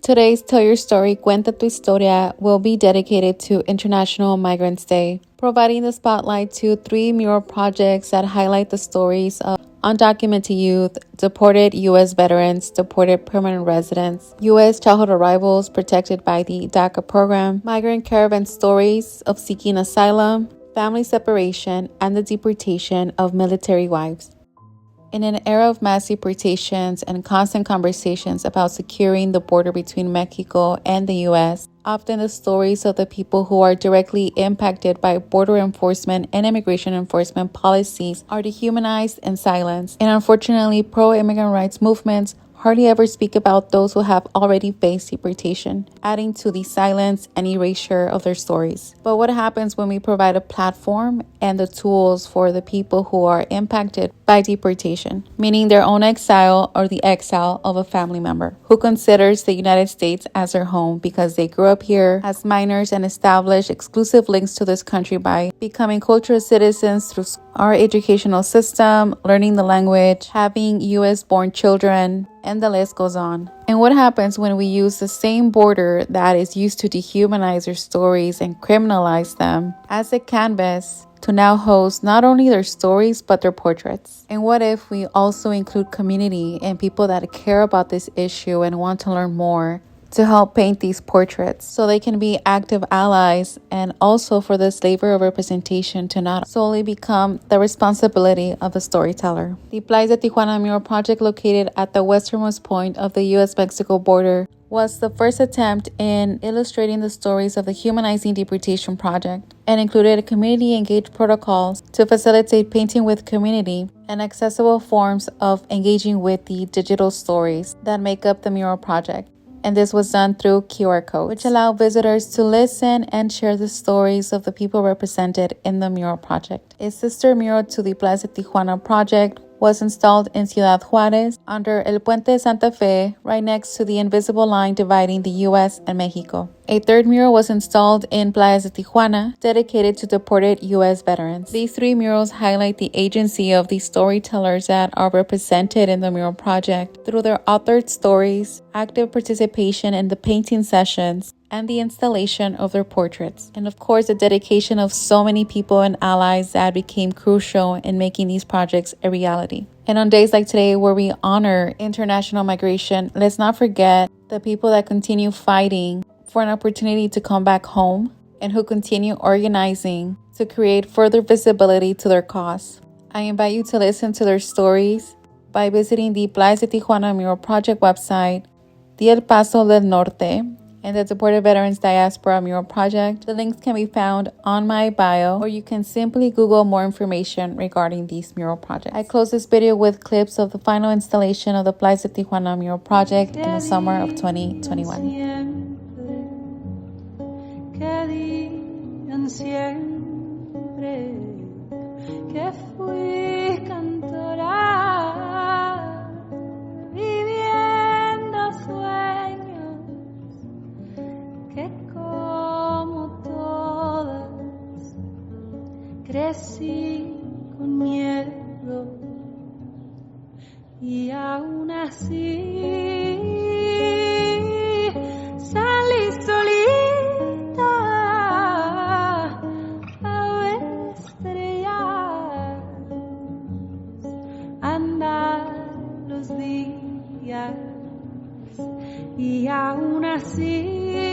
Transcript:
Today's Tell Your Story, Cuenta tu Historia will be dedicated to International Migrants Day, providing the spotlight to 3 mural projects that highlight the stories of undocumented youth, deported U.S. veterans, deported permanent residents, U.S. childhood arrivals protected by the DACA program, migrant caravan stories of seeking asylum, family separation, and the deportation of military wives. In an era of mass deportations and constant conversations about securing the border between Mexico and the U.S., often the stories of the people who are directly impacted by border enforcement and immigration enforcement policies are dehumanized and silenced. And unfortunately, pro-immigrant rights movements hardly ever speak about those who have already faced deportation, adding to the silence and erasure of their stories. But what happens when we provide a platform and the tools for the people who are impacted by deportation, meaning their own exile or the exile of a family member, who considers the United States as their home because they grew up here as minors and established exclusive links to this country by becoming cultural citizens through our educational system, learning the language, having U.S.-born children, and the list goes on. And what happens when we use the same border that is used to dehumanize their stories and criminalize them as a canvas to now host not only their stories but their portraits? And what if we also include community and people that care about this issue and want to learn more to help paint these portraits so they can be active allies, and also for this labor of representation to not solely become the responsibility of the storyteller. The Playas de Tijuana mural project, located at the westernmost point of the U.S.-Mexico border, was the first attempt in illustrating the stories of the Humanizing Deportation Project and included community-engaged protocols to facilitate painting with community and accessible forms of engaging with the digital stories that make up the mural project. And this was done through QR codes, which allow visitors to listen and share the stories of the people represented in the mural project. A sister mural to the Playas de Tijuana project was installed in Ciudad Juárez under El Puente Santa Fe, right next to the invisible line dividing the U.S. and Mexico. A third mural was installed in Playas de Tijuana, dedicated to deported U.S. veterans. These 3 murals highlight the agency of the storytellers that are represented in the mural project through their authored stories, active participation in the painting sessions, and the installation of their portraits. And of course, the dedication of so many people and allies that became crucial in making these projects a reality. And on days like today, where we honor international migration, let's not forget the people that continue fighting for an opportunity to come back home and who continue organizing to create further visibility to their cause. I invite you to listen to their stories by visiting the Playas de Tijuana Mural Project website, the El Paso del Norte, and the Deported Veterans Diaspora Mural Project. The links can be found on my bio, or you can simply Google more information regarding these mural projects. I close this video with clips of the final installation of the Playas de Tijuana Mural Project in the summer of 2021. Que fui cantora, viviendo sueños, que como todas crecí con miedo, y aún así salí solita a ver estrellas, andar los días, y aún así